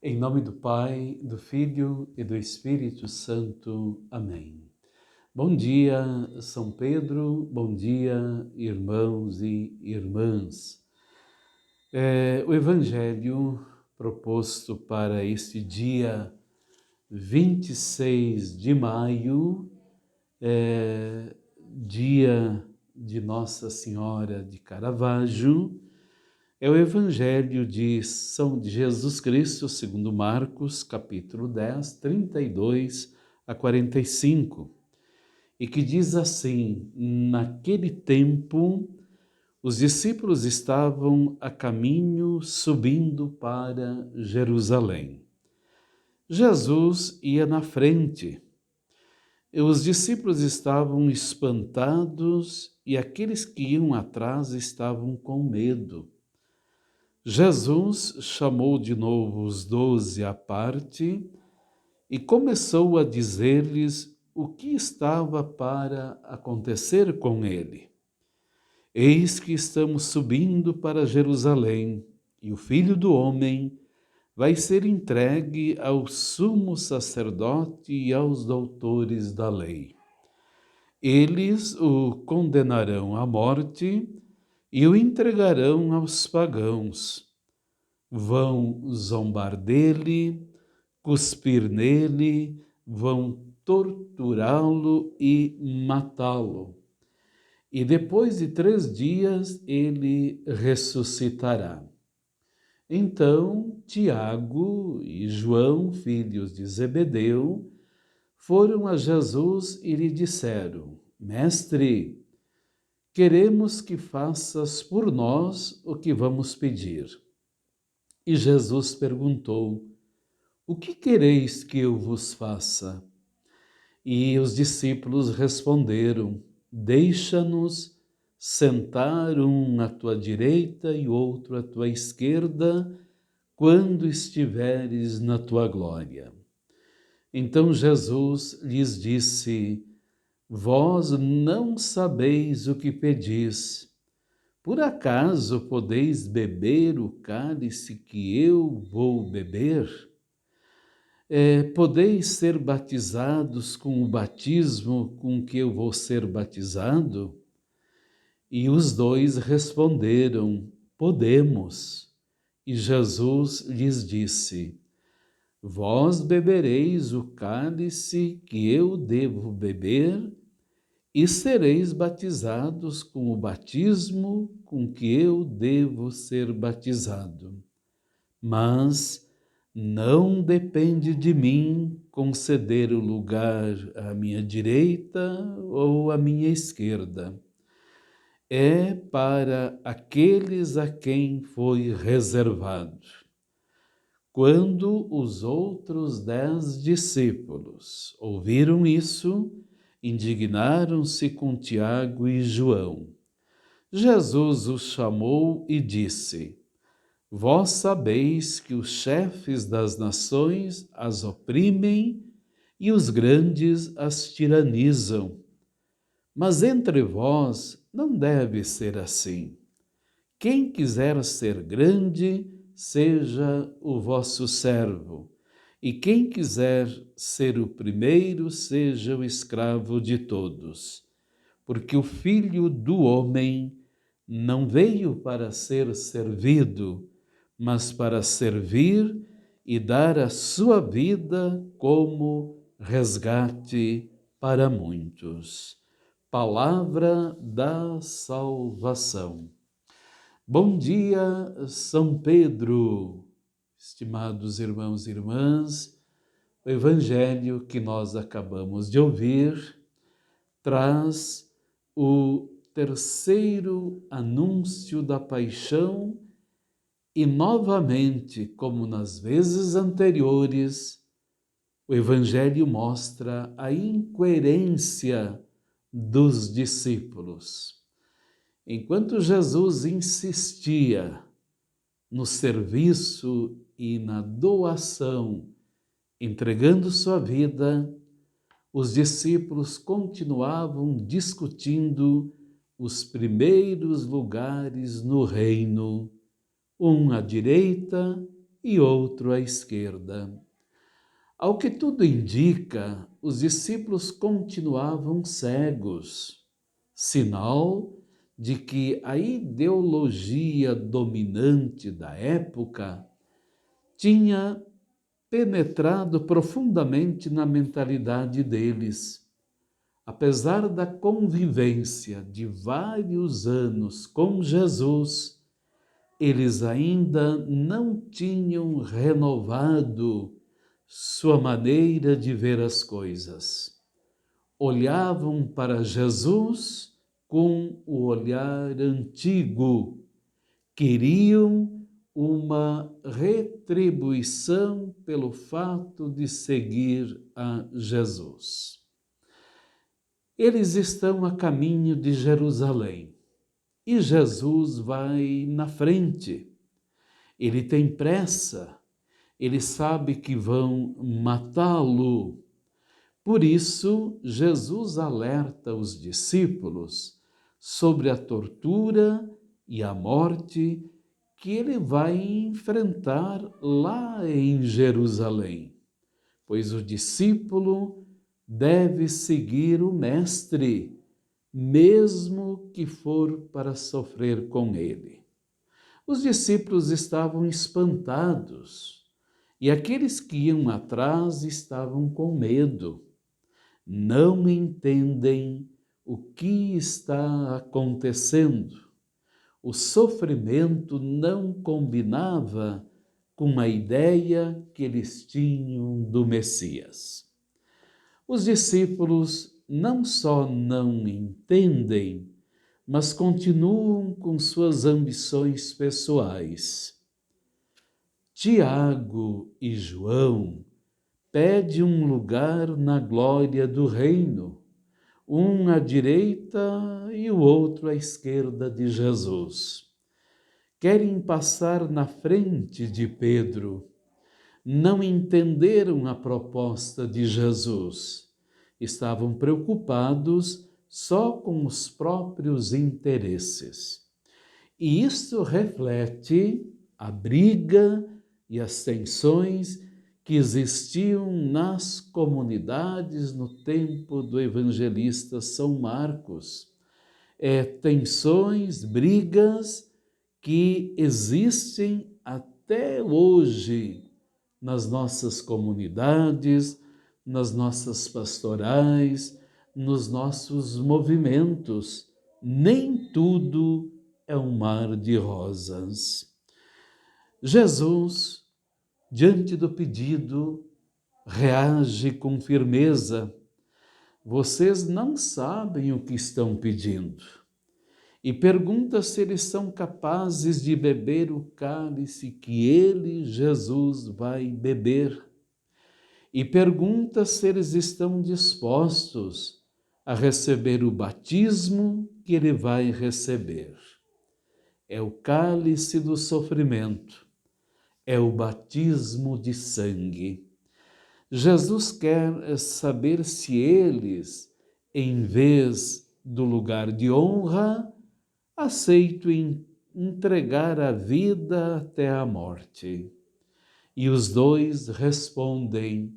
Em nome do Pai, do Filho e do Espírito Santo. Amém. Bom dia, São Pedro, bom dia, irmãos e irmãs. O Evangelho proposto para este dia 26 de maio, dia de Nossa Senhora de Caravaggio, é o Evangelho de Jesus Cristo, segundo Marcos, capítulo 10, 32 a 45, e que diz assim: naquele tempo, os discípulos estavam a caminho subindo para Jerusalém. Jesus ia na frente. E os discípulos estavam espantados e aqueles que iam atrás estavam com medo. Jesus chamou de novo os 12 à parte e começou a dizer-lhes o que estava para acontecer com ele. Eis que estamos subindo para Jerusalém, e o Filho do Homem vai ser entregue ao sumo sacerdote e aos doutores da lei. Eles o condenarão à morte e o entregarão aos pagãos. Vão zombar dele, cuspir nele, vão torturá-lo e matá-lo. E depois de 3 dias ele ressuscitará. Então Tiago e João, filhos de Zebedeu, foram a Jesus e lhe disseram: Mestre, queremos que faças por nós o que vamos pedir. E Jesus perguntou: O que quereis que eu vos faça? E os discípulos responderam: Deixa-nos sentar um à tua direita e outro à tua esquerda, quando estiveres na tua glória. Então Jesus lhes disse: Vós não sabeis o que pedis. Por acaso podeis beber o cálice que eu vou beber? Podeis ser batizados com o batismo com que eu vou ser batizado? E os dois responderam: Podemos. E Jesus lhes disse: Vós bebereis o cálice que eu devo beber e sereis batizados com o batismo com que eu devo ser batizado. Mas não depende de mim conceder o lugar à minha direita ou à minha esquerda. É para aqueles a quem foi reservado. Quando os outros 10 discípulos ouviram isso, indignaram-se com Tiago e João. Jesus os chamou e disse: Vós sabeis que os chefes das nações as oprimem e os grandes as tiranizam. Mas entre vós não deve ser assim. Quem quiser ser grande, seja o vosso servo, e quem quiser ser o primeiro, seja o escravo de todos. Porque o Filho do Homem não veio para ser servido, mas para servir e dar a sua vida como resgate para muitos. Palavra da salvação. Bom dia, São Pedro. Estimados irmãos e irmãs, o Evangelho que nós acabamos de ouvir traz o terceiro anúncio da paixão e, novamente, como nas vezes anteriores, o Evangelho mostra a incoerência dos discípulos. Enquanto Jesus insistia no serviço e na doação, entregando sua vida, os discípulos continuavam discutindo os primeiros lugares no reino, um à direita e outro à esquerda. Ao que tudo indica, os discípulos continuavam cegos, sinal de que a ideologia dominante da época tinha penetrado profundamente na mentalidade deles. Apesar da convivência de vários anos com Jesus, eles ainda não tinham renovado sua maneira de ver as coisas. Olhavam para Jesus com o olhar antigo, queriam uma retribuição pelo fato de seguir a Jesus. Eles estão a caminho de Jerusalém e Jesus vai na frente. Ele tem pressa, ele sabe que vão matá-lo. Por isso, Jesus alerta os discípulos sobre a tortura e a morte que ele vai enfrentar lá em Jerusalém, pois o discípulo deve seguir o Mestre, mesmo que for para sofrer com ele. Os discípulos estavam espantados e aqueles que iam atrás estavam com medo. Não entendem o que está acontecendo. O sofrimento não combinava com a ideia que eles tinham do Messias. Os discípulos não só não entendem, mas continuam com suas ambições pessoais. Tiago e João pedem um lugar na glória do reino, um à direita e o outro à esquerda de Jesus. Querem passar na frente de Pedro. Não entenderam a proposta de Jesus. Estavam preocupados só com os próprios interesses. E isto reflete a briga e as tensões que existiam nas comunidades no tempo do evangelista São Marcos. Tensões, brigas que existem até hoje nas nossas comunidades, nas nossas pastorais, nos nossos movimentos. Nem tudo é um mar de rosas. Jesus, diante do pedido, reage com firmeza. Vocês não sabem o que estão pedindo. E pergunta se eles são capazes de beber o cálice que ele, Jesus, vai beber. E pergunta se eles estão dispostos a receber o batismo que ele vai receber. É o cálice do sofrimento, é o batismo de sangue. Jesus quer saber se eles, em vez do lugar de honra, aceitam entregar a vida até a morte. E os dois respondem: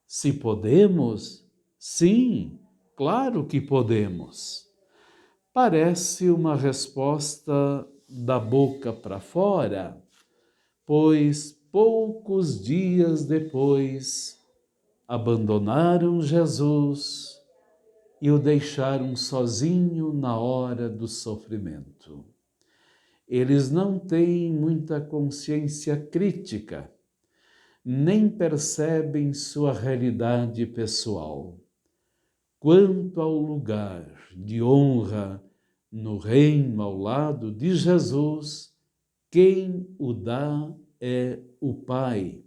se podemos, sim, claro que podemos. Parece uma resposta da boca para fora, pois poucos dias depois abandonaram Jesus e o deixaram sozinho na hora do sofrimento. Eles não têm muita consciência crítica, nem percebem sua realidade pessoal. Quanto ao lugar de honra no reino ao lado de Jesus, quem o dá é o Pai.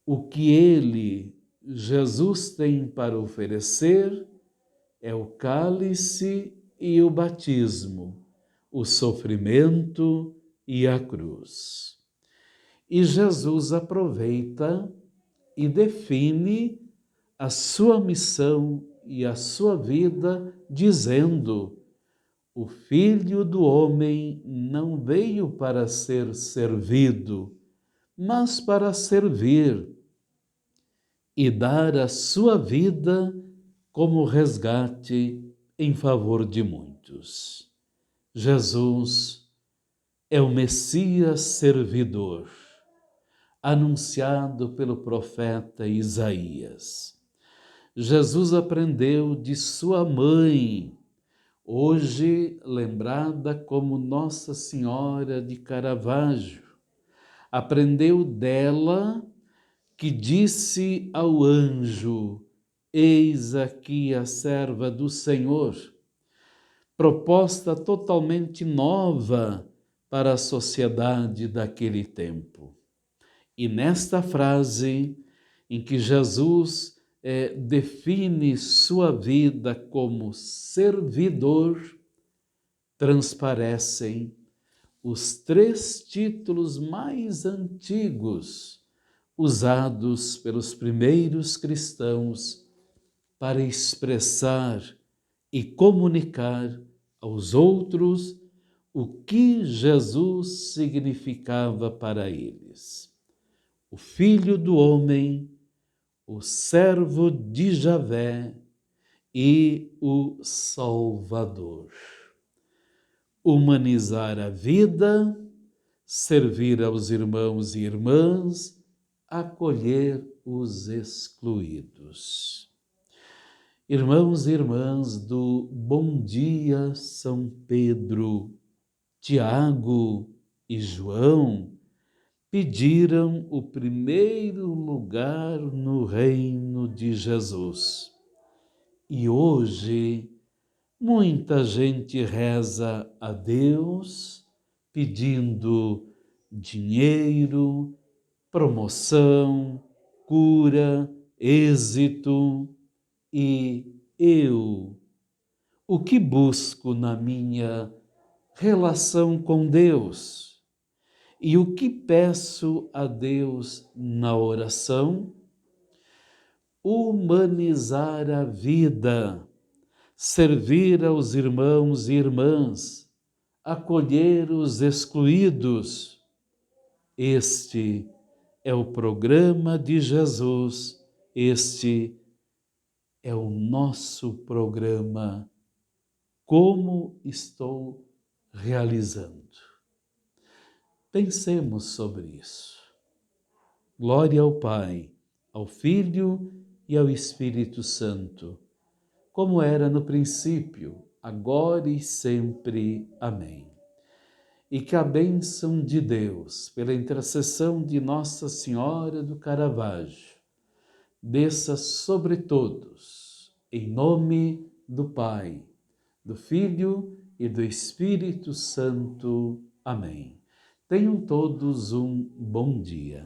O que ele, Jesus, tem para oferecer é o cálice e o batismo, o sofrimento e a cruz. E Jesus aproveita e define a sua missão e a sua vida, dizendo: o Filho do Homem não veio para ser servido, mas para servir e dar a sua vida como resgate em favor de muitos. Jesus é o Messias servidor, anunciado pelo profeta Isaías. Jesus aprendeu de sua mãe, hoje lembrada como Nossa Senhora de Caravaggio. Aprendeu dela, que disse ao anjo: Eis aqui a serva do Senhor. Proposta totalmente nova para a sociedade daquele tempo. E nesta frase, em que Jesus define sua vida como servidor, transparecem os 3 títulos mais antigos usados pelos primeiros cristãos para expressar e comunicar aos outros o que Jesus significava para eles. O Filho do Homem, o servo de Javé e o Salvador. Humanizar a vida, servir aos irmãos e irmãs, acolher os excluídos. Irmãos e irmãs do Bom Dia São Pedro, Tiago e João pediram o primeiro lugar no reino de Jesus. E hoje muita gente reza a Deus pedindo dinheiro, promoção, cura, êxito. E eu, o que busco na minha relação com Deus? E o que peço a Deus na oração? Humanizar a vida, servir aos irmãos e irmãs, acolher os excluídos. Este é o programa de Jesus, este é o nosso programa. Como estou realizando? Pensemos sobre isso. Glória ao Pai, ao Filho e ao Espírito Santo, como era no princípio, agora e sempre. Amém. E que a bênção de Deus, pela intercessão de Nossa Senhora do Caravaggio, desça sobre todos, em nome do Pai, do Filho e do Espírito Santo. Amém. Tenham todos um bom dia.